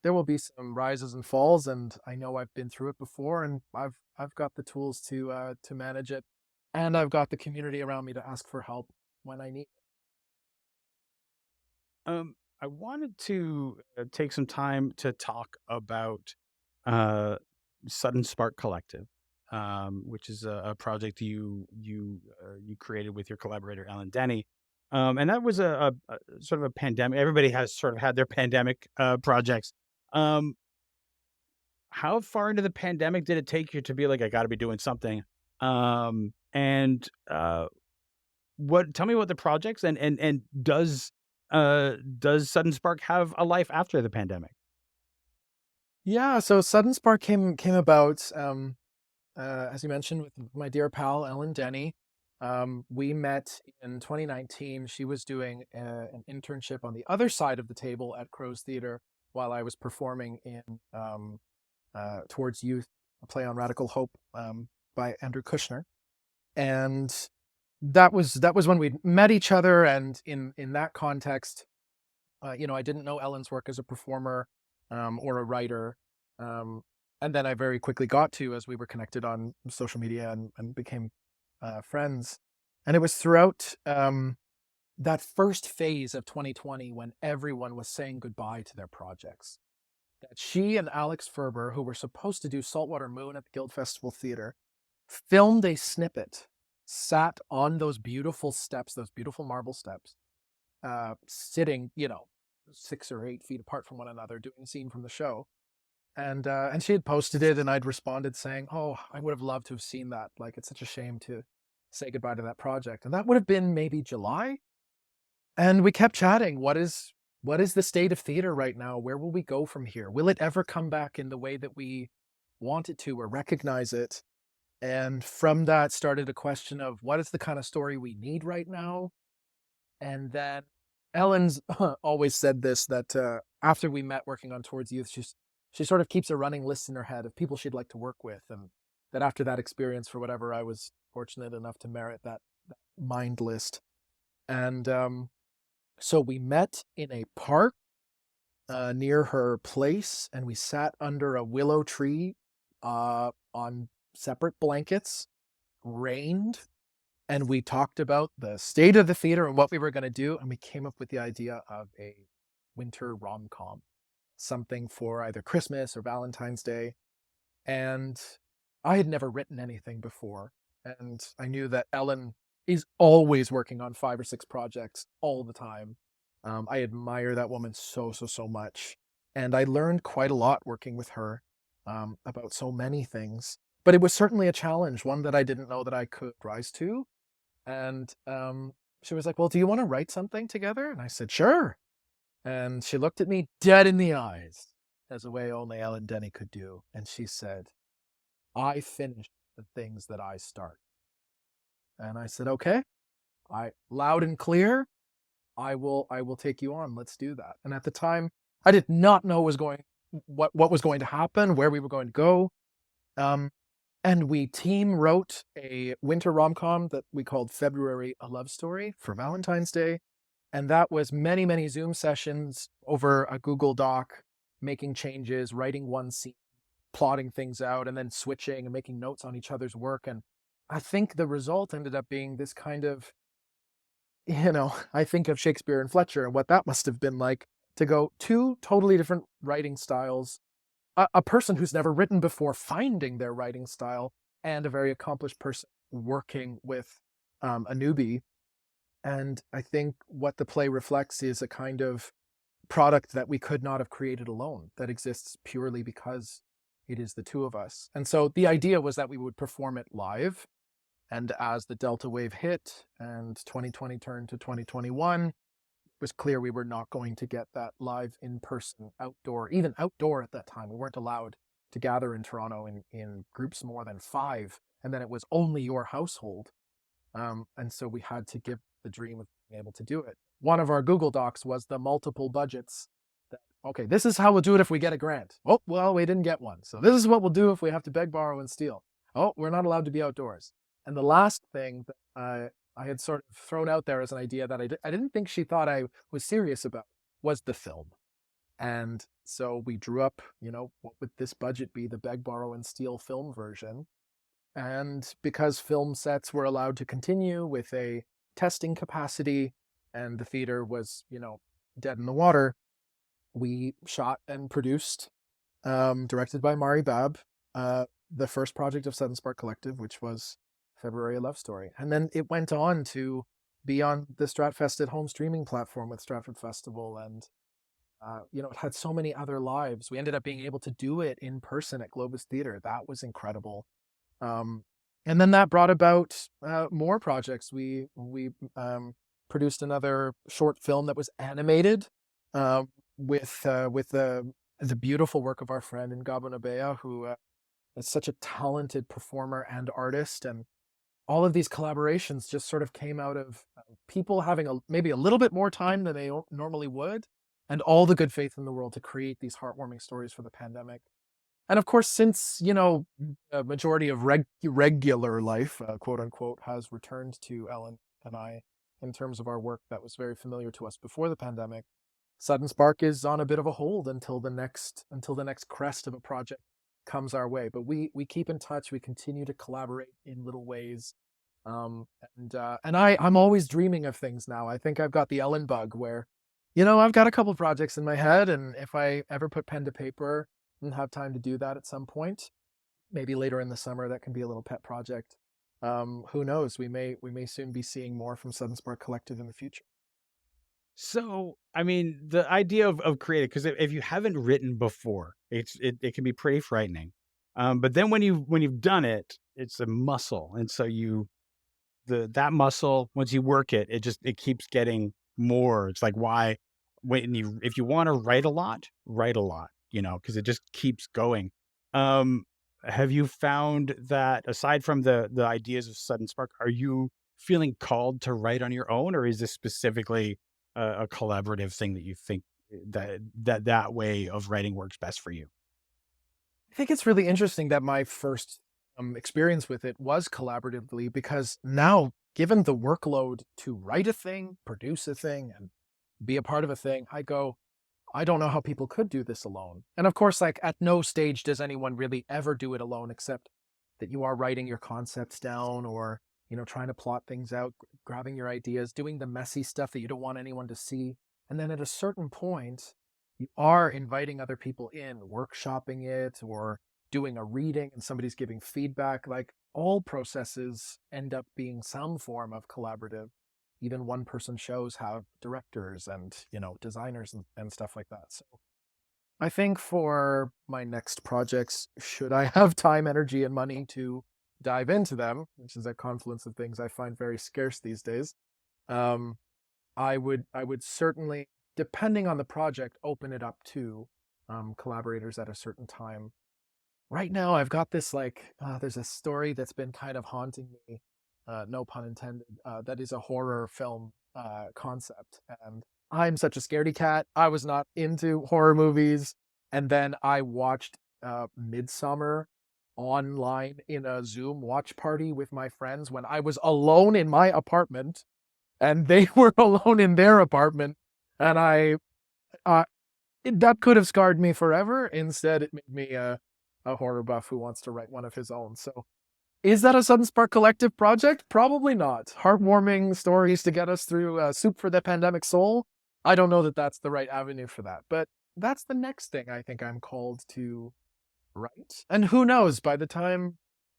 there will be some rises and falls, and I know I've been through it before, and I've got the tools to manage it, and I've got the community around me to ask for help when I need I wanted to take some time to talk about uh, SuddenSpark Collective, which is a project you created with your collaborator Alan Denny, and that was a sort of a pandemic. Everybody has sort of had their pandemic projects. Um, how far into the pandemic did it take you to be like, I got to be doing something? And what? Tell me about the projects and does Sudden Spark have a life after the pandemic? Yeah, so Sudden Spark came about, as you mentioned, with my dear pal Ellen Denny. We met in 2019. She was doing an internship on the other side of the table at Crow's Theatre while I was performing in Towards Youth, a play on radical hope, by Andrew Kushner. And that was when we met each other. And in that context, I didn't know Ellen's work as a performer or a writer. And then I very quickly got to, as we were connected on social media and became friends. And it was throughout that first phase of 2020 when everyone was saying goodbye to their projects that she and Alex Ferber, who were supposed to do Saltwater Moon at the Guild Festival Theatre, filmed a snippet, sat on those beautiful steps, those beautiful marble steps, sitting, 6 or 8 feet apart from one another, doing a scene from the show. And she had posted it, and I'd responded saying, "Oh, I would have loved to have seen that. Like, it's such a shame to say goodbye to that project." And that would have been maybe July. And we kept chatting. What is the state of theater right now? Where will we go from here? Will it ever come back in the way that we want it to or recognize it? And from that started a question of what is the kind of story we need right now? And then Ellen's always said this, that after we met working on Towards Youth, she sort of keeps a running list in her head of people she'd like to work with. And that after that experience, for whatever, I was fortunate enough to merit that mind list. And so we met in a park near her place, and we sat under a willow tree on separate blankets, rained, and we talked about the state of the theater and what we were going to do, and we came up with the idea of a winter rom-com, something for either Christmas or Valentine's Day. And I had never written anything before, and I knew that Ellen is always working on 5 or 6 projects all the time. I admire that woman so much, and I learned quite a lot working with her about so many things. But it was certainly a challenge, one that I didn't know that I could rise to. And she was like, well, do you want to write something together? And I said, sure. And she looked at me dead in the eyes, as a way only Ellen Denny could do. And she said, I finish the things that I start. And I said, okay, loud and clear, I will take you on. Let's do that. And at the time, I did not know what was going to happen, where we were going to go. And we team wrote a winter rom-com that we called February, A Love Story for Valentine's Day. And that was many Zoom sessions over a Google Doc, making changes, writing one scene, plotting things out, and then switching and making notes on each other's work. And I think the result ended up being this kind of, I think of Shakespeare and Fletcher and what that must have been like to go 2 totally different writing styles, a person who's never written before finding their writing style, and a very accomplished person working with a newbie. And I think what the play reflects is a kind of product that we could not have created alone, that exists purely because it is the 2 of us. And so the idea was that we would perform it live. And as the Delta wave hit and 2020 turned to 2021, it was clear we were not going to get that live in-person even outdoor at that time. We weren't allowed to gather in Toronto in groups more than 5. And then it was only your household. And so we had to give the dream of being able to do it. One of our Google Docs was the multiple budgets. Okay, this is how we'll do it if we get a grant. Oh, well, we didn't get one. So this is what we'll do if we have to beg, borrow, and steal. Oh, we're not allowed to be outdoors. And the last thing that I had sort of thrown out there as an idea that I didn't think she thought I was serious about was the film. And so we drew up, what would this budget be, the beg, borrow, and steal film version. And because film sets were allowed to continue with a testing capacity and the theater was, dead in the water, we shot and produced, directed by Mari Bab, the first project of SuddenSpark Collective, which was February, A Love Story. And then it went on to be on the Stratfest at Home streaming platform with Stratford Festival. And, it had so many other lives. We ended up being able to do it in person at Globus Theatre. That was incredible. And then that brought about more projects. We produced another short film that was animated with the beautiful work of our friend Ngabo Nabeya, who is such a talented performer and artist. And all of these collaborations just sort of came out of people having maybe a little bit more time than they normally would, and all the good faith in the world to create these heartwarming stories for the pandemic. And of course, since, a majority of regular life, quote unquote, has returned to Ellen and I in terms of our work that was very familiar to us before the pandemic, SuddenSpark is on a bit of a hold until the next crest of a project comes our way. But we keep in touch. We continue to collaborate in little ways. And I'm always dreaming of things now. I think I've got the Ellen bug where, I've got a couple projects in my head, and if I ever put pen to paper and have time to do that at some point, maybe later in the summer, that can be a little pet project. Who knows? We may soon be seeing more from SuddenSpark Collective in the future. So, I mean, the idea of creating, because if you haven't written before, it can be pretty frightening. But then when you've done it, it's a muscle, and so that muscle, once you work it, it keeps getting more. It's like if you want to write a lot, because it just keeps going. Have you found that aside from the ideas of SuddenSpark, are you feeling called to write on your own, or is this specifically a collaborative thing that you think that way of writing works best for you? I think it's really interesting that my first experience with it was collaboratively, because now, given the workload to write a thing, produce a thing, and be a part of a thing, I don't know how people could do this alone. And of course, like, at no stage does anyone really ever do it alone, except that you are writing your concepts down, or, trying to plot things out, grabbing your ideas, doing the messy stuff that you don't want anyone to see. And then at a certain point, you are inviting other people in, workshopping it, or doing a reading and somebody's giving feedback. Like, all processes end up being some form of collaborative. Even one-person shows have directors and, designers and stuff like that. So I think for my next projects, should I have time, energy, and money to dive into them, which is a confluence of things I find very scarce these days, I would certainly, depending on the project, open it up to collaborators at a certain time. Right now, I've got this there's a story that's been kind of haunting me, no pun intended, that is a horror film concept. And I'm such a scaredy cat. I was not into horror movies. And then I watched Midsummer online in a Zoom watch party with my friends when I was alone in my apartment and they were alone in their apartment. And that could have scarred me forever. Instead, it made me a horror buff who wants to write one of his own. So is that a SuddenSpark Collective project? Probably not. Heartwarming stories to get us through Soup for the Pandemic Soul? I don't know that that's the right avenue for that. But that's the next thing I think I'm called to write. And who knows, by the time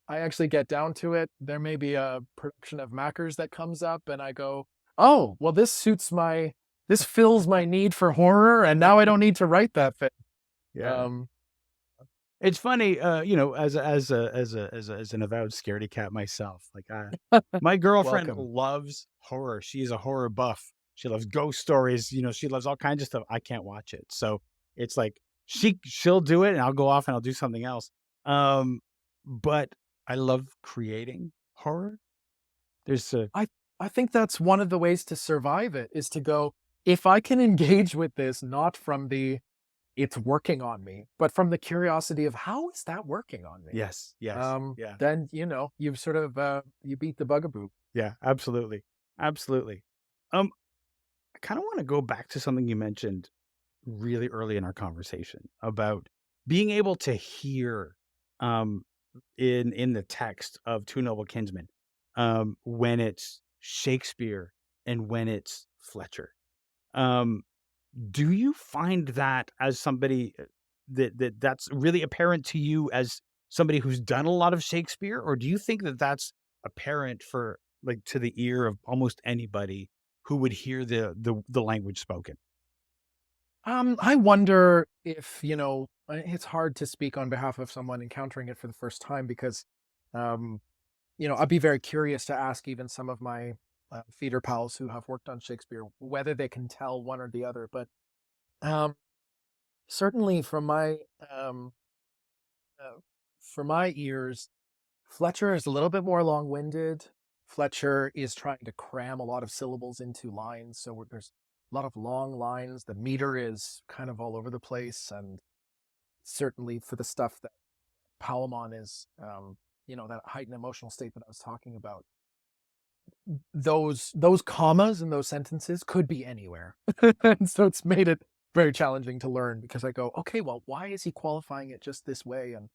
I actually get down to it, there may be a production of Mackers that comes up and I go, oh, well, this fills my need for horror, and now I don't need to write that thing. Yeah. It's funny, as an avowed scaredy cat myself. Like, my girlfriend loves horror. She's a horror buff. She loves ghost stories. She loves all kinds of stuff. I can't watch it, so it's like she'll do it, and I'll go off and I'll do something else. But I love creating horror. I think that's one of the ways to survive it, is to go, if I can engage with this, not from the it's working on me, but from the curiosity of how is that working on me? Yes. Yeah. Then, you've sort of, you beat the bugaboo. Yeah, absolutely. Absolutely. I kind of want to go back to something you mentioned really early in our conversation about being able to hear, in the text of Two Noble Kinsmen, when it's Shakespeare and when it's Fletcher. Do you find that as somebody that's really apparent to you as somebody who's done a lot of Shakespeare, or do you think that that's apparent for, like, to the ear of almost anybody who would hear the language spoken? I wonder if, it's hard to speak on behalf of someone encountering it for the first time because, I'd be very curious to ask even some of my feeder pals who have worked on Shakespeare whether they can tell one or the other. But certainly from my ears, Fletcher is a little bit more long-winded. Fletcher is trying to cram a lot of syllables into lines, so there's a lot of long lines. The meter is kind of all over the place, and certainly for the stuff that Palamon is, that heightened emotional state that I was talking about, those commas in those sentences could be anywhere. And so it's made it very challenging to learn because I go, okay, well, why is he qualifying it just this way? And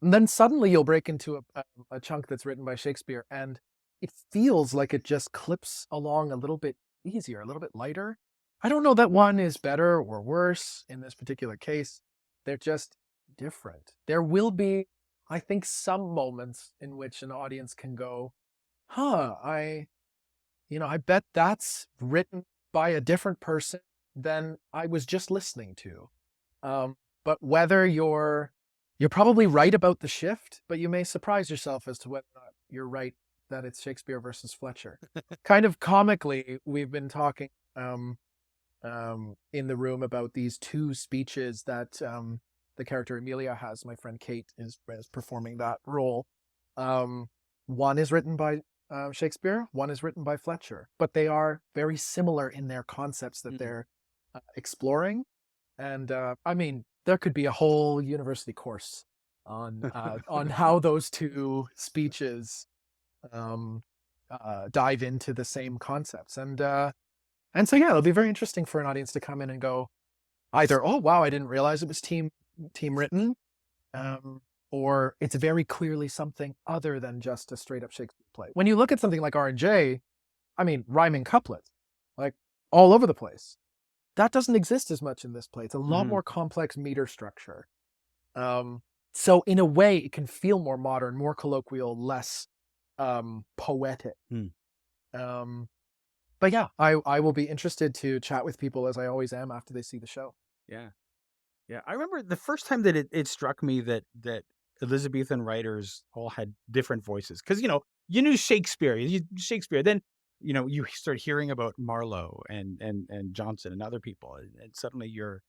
then suddenly you'll break into a chunk that's written by Shakespeare and it feels like it just clips along a little bit easier, a little bit lighter. I don't know that one is better or worse in this particular case. They're just different. There will be, I think, some moments in which an audience can go, I bet that's written by a different person than I was just listening to. But whether you're probably right about the shift, but you may surprise yourself as to whether or not you're right that it's Shakespeare versus Fletcher. Kind of comically, we've been talking in the room about these two speeches that the character Amelia has. My friend Kate is performing that role. One is written by Shakespeare, one is written by Fletcher, but they are very similar in their concepts that they're exploring. And there could be a whole university course on how those two speeches dive into the same concepts. And so, yeah, it'll be very interesting for an audience to come in and go either, oh, wow, I didn't realize it was team written. or it's very clearly something other than just a straight up Shakespeare play. When you look at something like R&J, I mean, rhyming couplets, like all over the place. That doesn't exist as much in this play. It's a lot more complex meter structure. So in a way, it can feel more modern, more colloquial, less poetic. But yeah, I will be interested to chat with people, as I always am, after they see the show. Yeah. Yeah. I remember the first time that it struck me that Elizabethan writers all had different voices. Because, you knew Shakespeare, then, you start hearing about Marlowe and Johnson and other people. And suddenly you're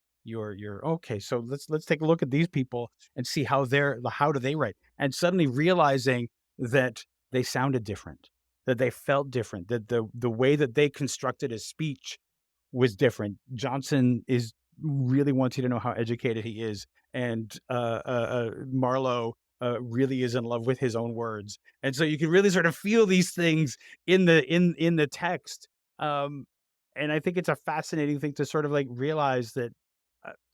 okay. So let's take a look at these people and see how do they write? And suddenly realizing that they sounded different, that they felt different, that the way that they constructed his speech was different. Johnson really wants you to know how educated he is, and Marlowe really is in love with his own words, and so you can really sort of feel these things in the text. And I think it's a fascinating thing to sort of like realize that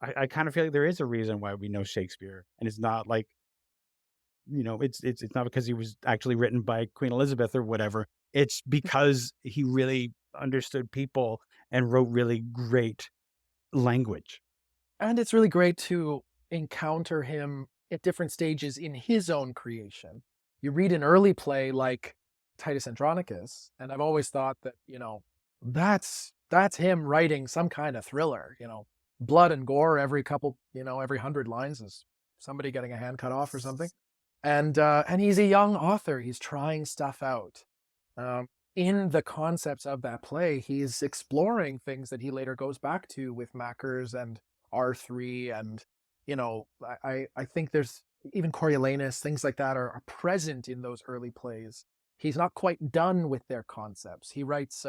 I kind of feel like there is a reason why we know Shakespeare, and it's not like it's not because he was actually written by Queen Elizabeth or whatever. It's because he really understood people and wrote really great language. And it's really great to encounter him at different stages in his own creation. You read an early play like Titus Andronicus, and I've always thought that, that's him writing some kind of thriller, blood and gore every couple, every 100 lines is somebody getting a hand cut off or something. And he's a young author. He's trying stuff out. In the concepts of that play, he's exploring things that he later goes back to with Mackers and R3. And, I think there's even Coriolanus, things like that are present in those early plays. He's not quite done with their concepts. He writes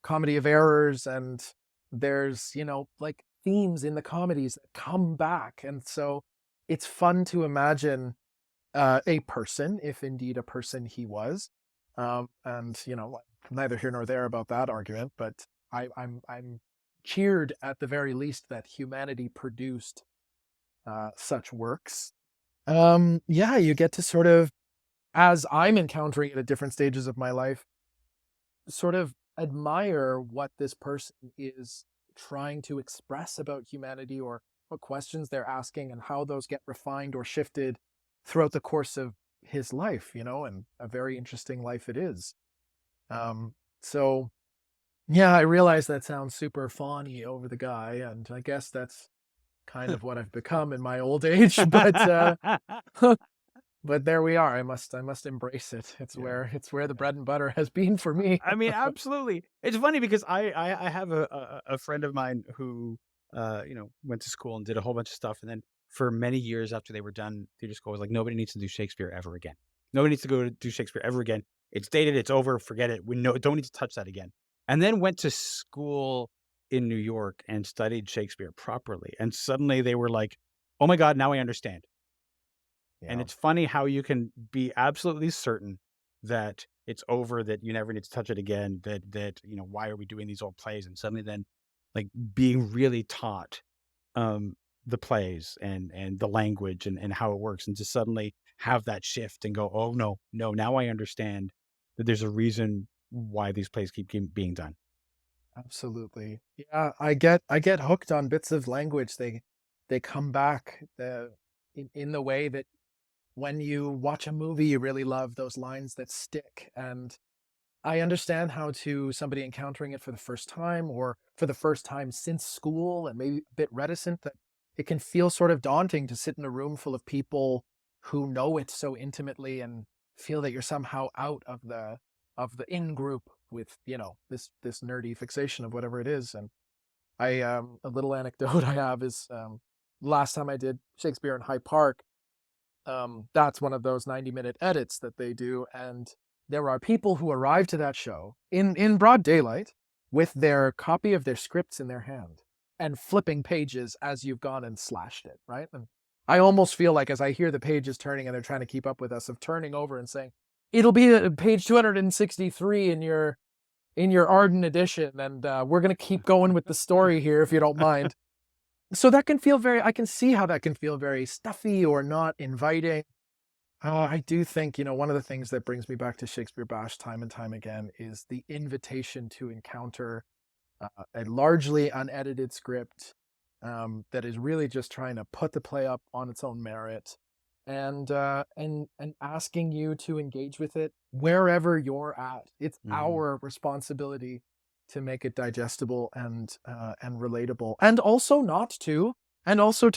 Comedy of Errors, and there's, like themes in the comedies that come back. And so it's fun to imagine a person, if indeed a person he was. And neither here nor there about that argument, but I'm cheered at the very least that humanity produced such works. You get to sort of, as I'm encountering it at different stages of my life, sort of admire what this person is trying to express about humanity, or what questions they're asking, and how those get refined or shifted throughout the course of his life, and a very interesting life it is. So yeah, I realize that sounds super fawny over the guy, and I guess that's kind of what I've become in my old age, but but there we are. I must embrace it. It's where the bread and butter has been for me. I mean, absolutely. It's funny because I have a friend of mine who went to school and did a whole bunch of stuff, and then for many years after they were done, their school was like, nobody needs to do Shakespeare ever again. Nobody needs to go to do Shakespeare ever again. It's dated. It's over. Forget it. Don't need to touch that again. And then went to school in New York and studied Shakespeare properly. And suddenly they were like, oh my God, now I understand. Yeah. And it's funny how you can be absolutely certain that it's over, that you never need to touch it again, that why are we doing these old plays? And suddenly then, like, being really taught the plays and the language and how it works, and to suddenly have that shift and go, oh no, now I understand that there's a reason why these plays keep being done. Absolutely. Yeah, I get hooked on bits of language. They come back in the way that when you watch a movie you really love, those lines that stick. And I understand how, to somebody encountering it for the first time, or for the first time since school and maybe a bit reticent, that it can feel sort of daunting to sit in a room full of people who know it so intimately and feel that you're somehow out of the in group with, this nerdy fixation of whatever it is. And a little anecdote I have is, last time I did Shakespeare in Hyde Park, that's one of those 90-minute edits that they do. And there are people who arrive to that show in broad daylight with their copy of their scripts in their hand and flipping pages as you've gone and slashed it, right? And I almost feel like, as I hear the pages turning and they're trying to keep up with us, of turning over and saying, it'll be at page 263 in your Arden edition, and we're going to keep going with the story here if you don't mind. So that can feel I can see how that can feel very stuffy or not inviting. I do think, one of the things that brings me back to Shakespeare BASH'd time and time again is the invitation to encounter a largely unedited script that is really just trying to put the play up on its own merit, and asking you to engage with it wherever you're at. It's our responsibility to make it digestible and relatable, and also to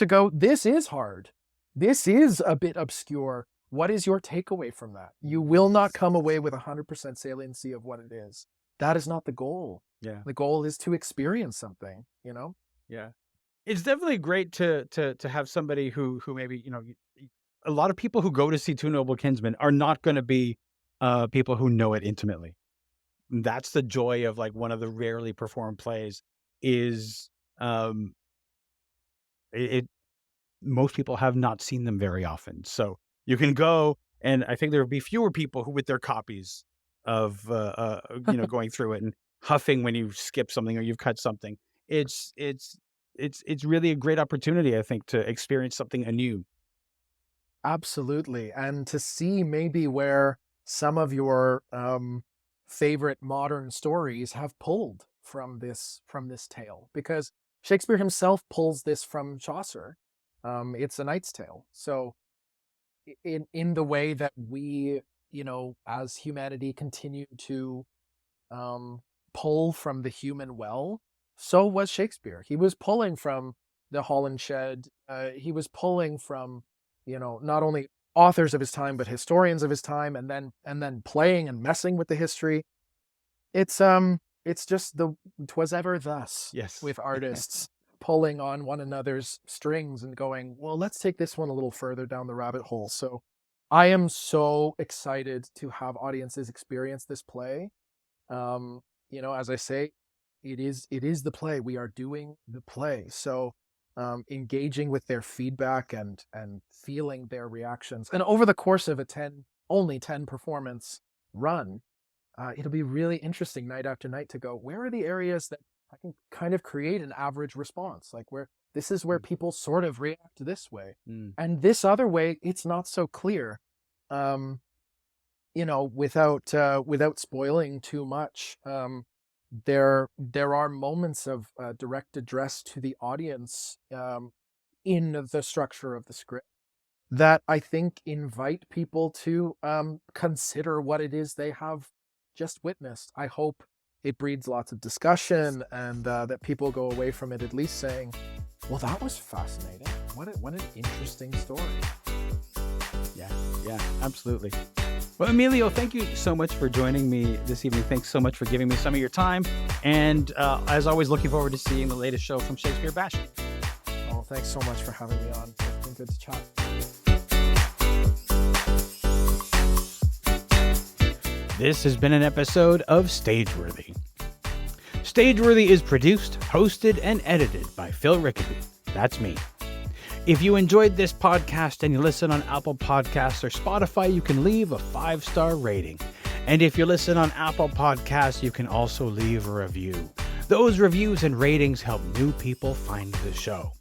go, this is hard. This is a bit obscure. What is your takeaway from that? You will not come away with 100% saliency of what it is. That is not the goal. Yeah. The goal is to experience something, Yeah. It's definitely great to have somebody who maybe, a lot of people who go to see Two Noble Kinsmen are not going to be people who know it intimately. That's the joy of like one of the rarely performed plays is most people have not seen them very often. So you can go, and I think there will be fewer people who with their copies of going through it and huffing when you skip something or you've cut something. It's really a great opportunity, I think, to experience something anew. Absolutely. And to see maybe where some of your favorite modern stories have pulled from this tale, because Shakespeare himself pulls this from Chaucer. It's A Knight's Tale. So in the way that we, as humanity continue to pull from the human well, so was Shakespeare. He was pulling from the Holinshed. He was pulling from, not only authors of his time, but historians of his time, and then playing and messing with the history. It's just 'twas ever thus. Yes. With artists pulling on one another's strings and going, well, let's take this one a little further down the rabbit hole. So I am so excited to have audiences experience this play. As I say, it is the play. We are doing the play. So engaging with their feedback and feeling their reactions. And over the course of only 10 performance run, it'll be really interesting night after night to go, where are the areas that I can kind of create an average response? Like this is where people sort of react this way. And this other way, it's not so clear. Without spoiling too much, there are moments of direct address to the audience in the structure of the script that I think invite people to consider what it is they have just witnessed. I hope it breeds lots of discussion, and that people go away from it at least saying, well, that was fascinating. What an interesting story. Yeah, absolutely. Well, Emilio, thank you so much for joining me this evening. Thanks so much for giving me some of your time. And as always, looking forward to seeing the latest show from Shakespeare BASH'd. Oh, thanks so much for having me on. It's been good to chat. This has been an episode of Stageworthy. Stageworthy is produced, hosted, and edited by Phil Rickaby. That's me. If you enjoyed this podcast and you listen on Apple Podcasts or Spotify, you can leave a 5-star rating. And if you listen on Apple Podcasts, you can also leave a review. Those reviews and ratings help new people find the show.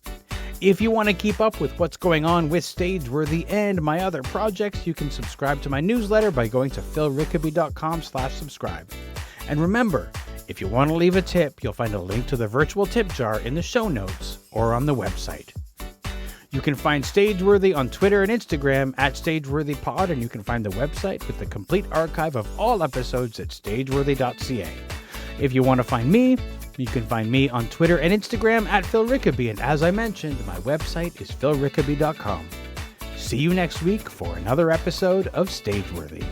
If you want to keep up with what's going on with Stageworthy and my other projects, you can subscribe to my newsletter by going to philrickaby.com/subscribe. And remember, if you want to leave a tip, you'll find a link to the virtual tip jar in the show notes or on the website. You can find Stageworthy on Twitter and Instagram at StageworthyPod, and you can find the website with the complete archive of all episodes at stageworthy.ca. If you want to find me, you can find me on Twitter and Instagram at Phil Rickaby, and as I mentioned, my website is philrickaby.com. See you next week for another episode of Stageworthy.